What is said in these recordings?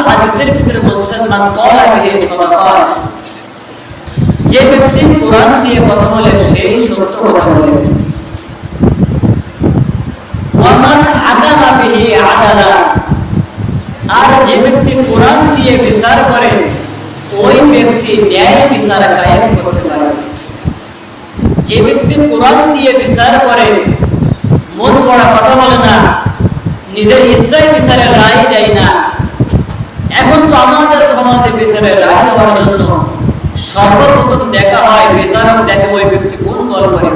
হাদিসের ভিতরে বলছেন মান ক্বালা বিহি সাদাকাত, যে ব্যক্তি কোরআন দিয়ে কথা বলে সেই সত্য কথা বলে। ওয়া মান হাকামা বিহি আদালা, আর যে ব্যক্তি কোরআন দিয়ে বিচার করে ওই ব্যক্তি ন্যায় বিচার কায়েম করতে পারে। যে ব্যক্তি কোরআন দিয়ে বিচার করে, মন গড়া কথা বলে না, নিজের ইচ্ছায় বিচারের রায় দেয় না। এখন তো আমাদের সমাজে বিচারের রায় দেওয়ার জন্য সর্বপ্রথম দেখা হয়, বিচারক দেখে ওই ব্যক্তি কোন দল করে,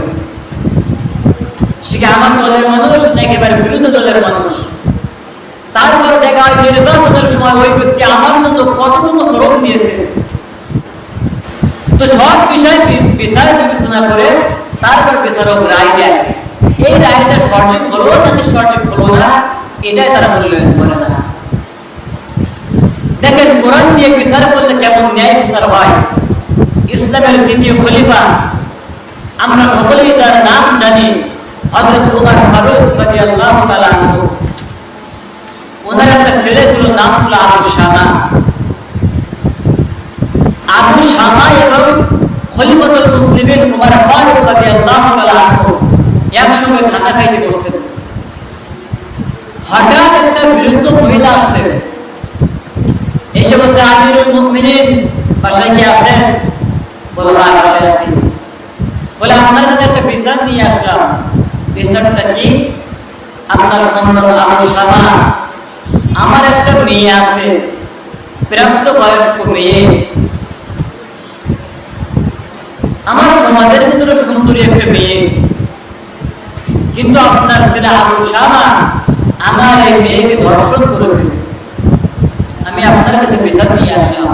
সে কি আমার দলের মানুষ না একেবারে বিরোধী দলের মানুষ। তারপরে দেখা হয় নির্বাচনের সময় ওই ব্যক্তি আমার জন্য কতটুকু শ্রম দিয়েছে। তো সব বিষয় বিচার বিবেচনা করে তারপর বিচারক রায় দেয়। এই রায়টা সঠিক হলো নাকি সঠিক হলো না, এটাই তারা মূল্যায়ন করে না। দেখেন কোরআন দিয়ে বিচার করলে কেমন ন্যায় বিচার হয়। ইসলামের দ্বিতীয় খলিফা, আমরা সকলেই তার নাম জানি, হযরত ওমর ফারুক রাদিয়াল্লাহু তাআলা আনহু। ওনার একটা ছেলে ছিল, নাম ছিল আবু শামা। আবু শামা এবং খলিফাতুল মুসলিমিন ওমর ফারুক রাদিয়াল্লাহু তাআলা আনহু একসঙ্গে খানা খাইতে বসছেন। হঠাৎ একটা বৃদ্ধ মহিলা আসছে, এসে বলছে আমিরুল মুমিনিন বাসায় কি আছেন? বলল হ্যাঁ বাসায় আছি। বলে আপনার কাছে একটা বিচার নিয়ে আসলাম। বিচারটা কি? আপনার সন্তান আবু শামা, আমার একটা মেয়ে আছে, প্রাপ্তবয়স্ক মেয়ে, আমার সমাজের ভিতরে সুন্দরী একটা মেয়ে, কিন্তু আপনার ছেলে আবু শামা আমার এই মেয়েকে ধর্ষণ করেছে। আমি আপনার কাছে বিচার নিয়ে আসলাম।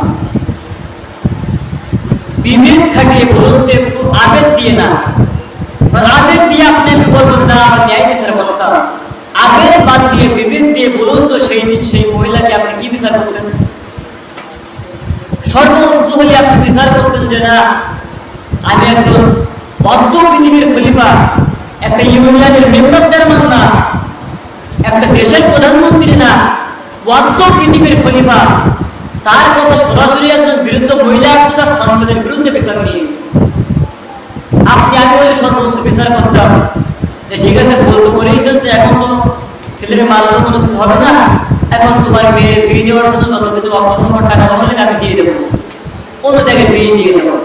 বিবেক খাটিয়ে বলুন তো, একটু আবেগ দিয়ে না, আবেগ দিয়ে আপনি বলবেন না আমার ন্যায় বিচার করতাম। আবেগ বাদ দিয়ে বিবেক দিয়ে বলুন তো, সেই দিন সেই মহিলাকে আপনি কি বিচার করতেন? সর্বোচ্চ হলে আপনি বিচার করতেন যে না, আমি একজন বদ্ধ পৃথিবীর খলিফা, একটা ইউনিয়নের মেম্বার চেয়ারম্যান না, একটা দেশের প্রধানমন্ত্রী না, বদ্ধ পৃথিবীর খলিফা, তার কথা সরাসরি একজন বিরুদ্ধ মহিলা আসছে তার সন্তানের বিরুদ্ধে বিচার নিয়ে। আপনি আগে হলে সর্বোচ্চ বিচার করতাম যে ঠিক আছে বলতে করেই ফেলছে, এখন তো ছেলের মারলেও কোনো কিছু হবে না, এখন তোমার মেয়ের বিয়ে দেওয়ার জন্য তত কিছু অর্থ সম্পদ টাকা পয়সা আমি দিয়ে দেবো, অন্য জায়গায় বিয়ে দিয়ে দেবো,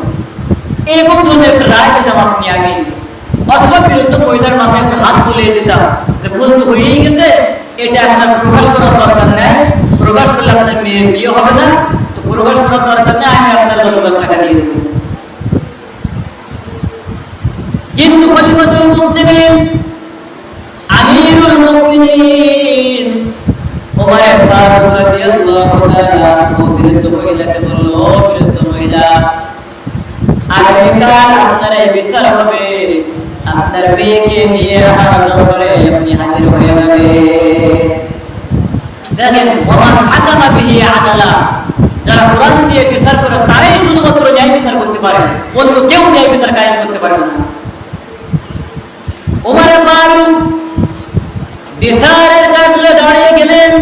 এরকম ধরনের একটা রায় দিতাম আপনি আগে। অথবা বিরুদ্ধ মহিলার মাথায় একটা হাত বুলিয়ে দিতাম যে ভুল তো হয়েই গেছে, এটা আপনার প্রকাশ করার দরকার নেই, প্রকাশ করলে আপনার মেয়ের বিয়ে হবে না, তো প্রকাশ করার দরকার নেই, আমি আপনার 10,000 টাকা দিয়ে দেবো। কিন্তু খলিফাতুল মুসলিমিন আমিরুল মুমিনিন ওমর ফারুক রাদিয়াল্লাহু তাআলা বিরুদ্ধ মহিলাকে বলল, ও বিরুদ্ধ মহিলা, আগামীকাল আপনার এই বিচার হবে, আপনার মেয়েকে নিয়ে আমার দরবারে আপনি হাজির হয়ে যাবে। দেখেন ওমান হাকামা বিহি আদালা, যারা কোরআন দিয়ে বিচার করে তারাই শুধুমাত্র ন্যায় বিচার করতে পারে, অন্য কেউ ন্যায় বিচার কায়েম করতে পারবে না। ওমর ফারুক বিচারের কাজে দাঁড়িয়ে গেলেন,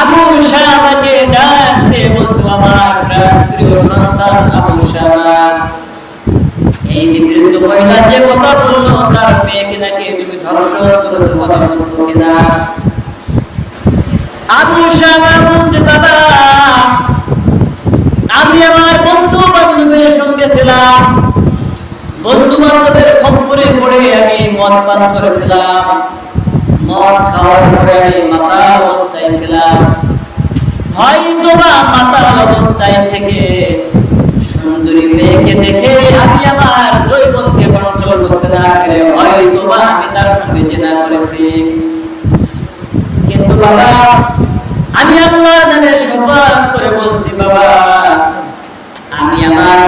আবু শামাকে ডাক দিয়ে বলছে, আমার প্রিয় সন্তান আবু শামা, এই যে বিরুদ্ধ মহিলা যে কথা বললো তার মেয়েকে নাকি তুমি ধর্ষণ করেছো, কথা সত্য কিনা? আবু শামা বলছে, বাবা আমি আমার বন্ধু বান্ধবের সঙ্গে ছিলাম, বন্ধু বান্ধবের খপ্পরে পড়ে আমি মদ পান করেছিলাম, মদ খাওয়ার পরে আমি মাতাল অবস্থায় ছিলাম, হয়তো বা মাতাল অবস্থায় থেকে সুন্দরী মেয়েকে দেখে আমি আমার যৌবনকে কন্ট্রোল করতে না পেরে হয়তো বা আমি তার সঙ্গে জিনা করেছি। কিন্তু বাবা আমি আল্লাহর নামে শপথ করে বলছি, বাবা আমি আমার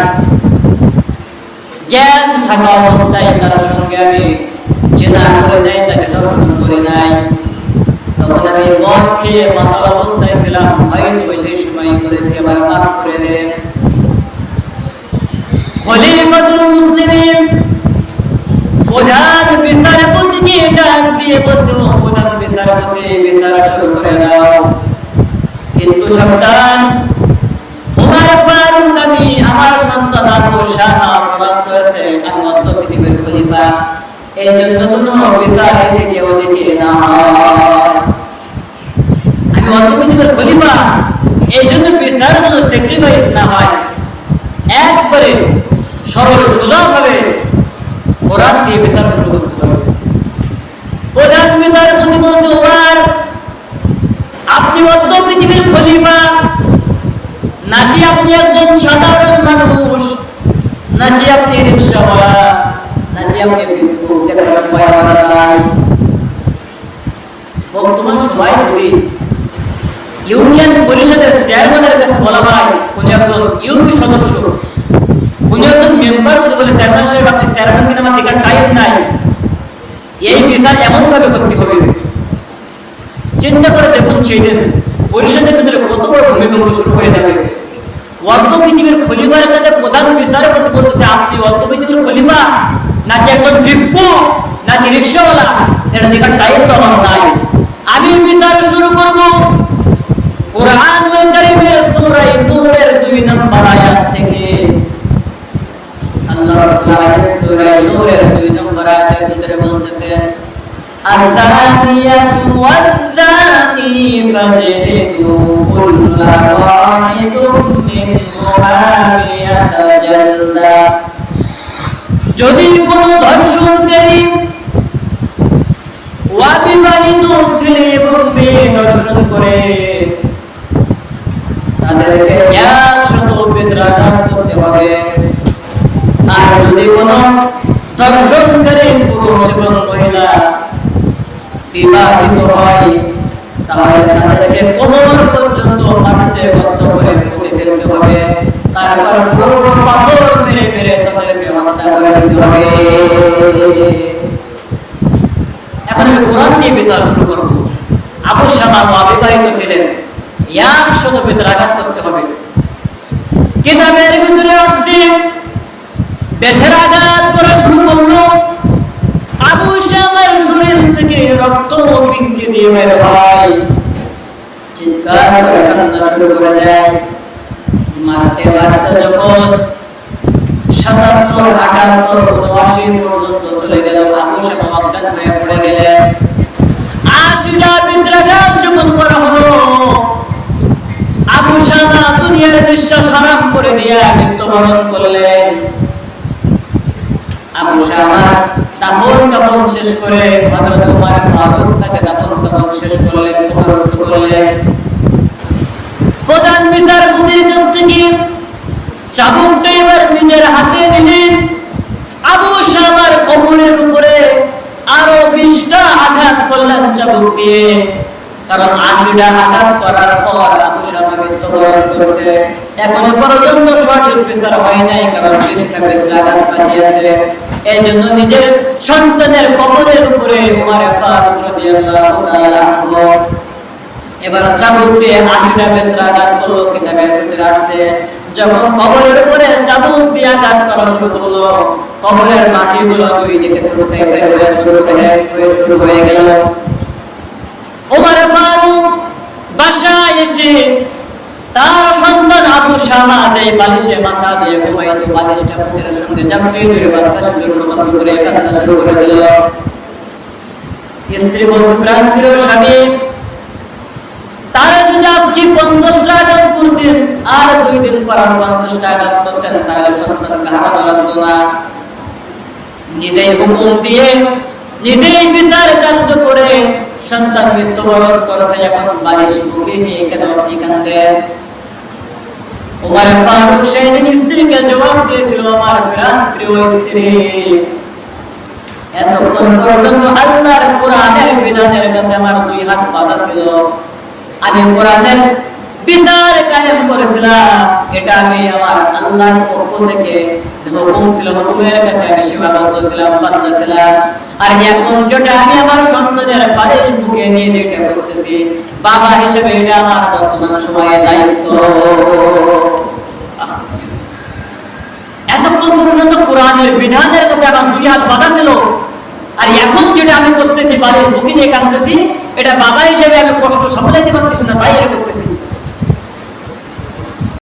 জ্ঞান থাকা অবস্থায় তার সঙ্গে আমি জিনা করে নাই, তাকে দর্শন করে নাই, তখন আমি মদ খেয়ে মাতাল অবস্থায় ছিলাম, হয়তো সেই সময় করেছি, আমার মাফ করে দেন। খলিফাতুল মুসলিমিন প্রধান বিচারপতিকে ডাক দিয়ে বলছে, প্রধান বিচারপতি বিচার শুরু করে দাও। কিন্তু সাবধান, ওমর ফারুক আমি আমার সন্তান আবু শামা অপরাধ করেছে, আমি অর্ধ পৃথিবীর খলিফা, এই জন্য কোনো বিচার এদিকে ওদিকে না হয়। আমি অর্ধ পৃথিবীর খলিফা, এই জন্য বিচার কোনো স্যাক্রিফাইস না হয়, একবারে সরল সোজা ভাবে কোরআন দিয়ে বিচার শুরু করতে হবে। প্রধান বিচারপতি বলছে, ওমর আপনি অর্ধ পৃথিবীর খলিফা, নাকি আপনি একজন সাধারণ মানুষ, নাকি আপনি রিকশাওয়ালা, নাকি আপনি ভিক্ষুক, দেখার সময় আমার নাই। বর্তমান সময় যদি ইউনিয়ন পরিষদের চেয়ারম্যানের কাছে বলা হয়, কোন একজন ইউপি সদস্য, কোন একজন মেম্বার যদি বলে চেয়ারম্যান সাহেব আপনি চেয়ারম্যান কিনা আমার দেখার টাইম নাই, এই বিচার এমন ভাবে করতে হবে, চিন্তা করে দেখুন সেই দিন পরিষদের ভিতরে কত বড় ভূমিকম্প শুরু হয়ে যাবে। অর্ধ পৃথিবীর খলিফার কাছে প্রধান বিচারপতি বলতেছে আপনি অর্ধ পৃথিবীর খলিফা, নাকি একজন ভিক্ষুক, নাকি রিকশাওয়ালা, এটা দেখার টাইম তো আমার নাই। আমি বিচার শুরু করব কুরআনুল কারীমের সূরা নূরের 2 নম্বর আয়াত থেকে। আল্লাহ রাব্বুল আলামিন সূরা নূরের 2 নম্বর আয়াতের ভিতরে বলতেছেন, আয-যানিয়াতু ওয়ায-যানি ফাজলিদু কুল্লা ওয়াহিদুম মিনহুমা মিয়াতা জালদা। যদি কোনো ধর্ষণকারী অবিবাহিত ছেলে এবং মেয়ে ধর্ষণ করে তাদেরকে 100 বেত্রাঘাত করতে হবে। আর যদি কোনো ধর্ষণকারী পুরুষ এবং মহিলা বিবাহিত হয় তাহলে তাদেরকে কোমর পর্যন্ত মাটিতে গর্ত করে পুঁতে ফেলতে হবে, তারপর বড় বড় পাথর মেরে মেরে তাদেরকে হত্যা করে দিতে হবে। এখন আমি কোরআন দিয়ে বিচার শুরু করব। আবু শামা অবিবাহিত ছিলেন, 100 বেত্রাঘাত করতে হবে। কিতাবের ভিতরে আসছে বেতের আঘাত করা শুরু করলো, আবু শামার শরীর থেকে রক্ত ফিঙ্কে দিয়ে বের হয়, চিৎকার করে কান্না শুরু করে দেয়। মারতে মারতে যখন 77, 78, 79 পর্যন্ত চলে গেল, আবু শামা অজ্ঞান হয়ে পড়ে গেলেন। 80টা বেত্রাঘাত যখন করা হলো, আবু শামা দুনিয়ার বিশ্বাস হারাম করে দিয়ে মৃত্যুবরণ করলেন। আবু শামা দাফন কাফন শেষ করে হযরত ওমর ফারুক তাকে দাফন কাফন শেষ করলেন, কবরস্থ করলেন। প্রধান বিচারপতির কাছ থেকে চাবুকটা এবার নিজের হাতে নিলেন, আবু শামার কোমরের উপরে আরো 20টা আঘাত করলেন চাবুক দিয়ে, কারণ 80টা আঘাত করার পর আবু শামা মৃত্যুবরণ করেছে। এখনো পর্যন্ত সঠিক বিচার হয় নাই, কারণ 20টা বেত্রাঘাত বাজিয়েছে। এই জন্য নিজের সন্তানের কবরের উপরে ওমর ফারুক রাদিয়াল্লাহু তাআলা আনহু এবার চাবুক দিয়ে 80টা বেত্রাঘাত করলো। কিতাবের ভিতরে আসছে যখন কবরের উপরে চাবুক দিয়ে আঘাত করা শুরু করলো, কবরের মাটিগুলো দুই দিকে ছুটতে শুরু হয়ে গেল। ওমর ফারুক বাসায় এসে তার সন্তান আবু শামা এই বালিশে মাথা দিয়ে ঘুমাইতো, বালিশটা বুকের সঙ্গে চাপিয়ে ধরে বাতাসে জোরে বন্ধ করে কান্না শুরু করে দিল। স্ত্রী বলছে, প্রাণপ্রিয় স্বামী, তারা যদি আজকে 50টা আঘাত করতেন আর 2 দিন পর আর 50টা আঘাত করতেন তাহলে সন্তানকে হারানো লাগতো না। নিজেই হুকুম দিয়ে নিজেই বিচার কার্য করে সন্তান মৃত্যুবরণ করেছে, এখন বালিশ বুকে নিয়ে কেন আপনি কাঁদেন? ওমর ফারুক সেদিন স্ত্রীকে জবাব দিয়েছিল, আমার প্রাণপ্রিয় স্ত্রী, এতক্ষণ পর্যন্ত আল্লাহর কোরআনের বিধানের কাছে আমার 2 হাত বাঁধা ছিল, আমি কোরআনের বিচার কায়েম করেছিলাম, এটা আমি আমার আল্লাহর পক্ষ থেকে হুকুম ছিল, হুকুমের কাছে আমি সীমাবদ্ধ ছিলাম, বাধ্য ছিলাম। আর এখন যেটা আমি আমার সন্তানের বাড়ির বুকে নিয়ে যেটা করতেছি, বাবা হিসেবে এটা আমার বর্তমান সময়ে দায়িত্ব। এতক্ষণ পর্যন্ত কোরআনের বিধানের কাছে আমার 2 হাত বাঁধা ছিল, আর এখন যেটা আমি করতেছি বাড়ির বুকে নিয়ে কাঁদতেছি, এটা বাবা হিসেবে আমি কষ্ট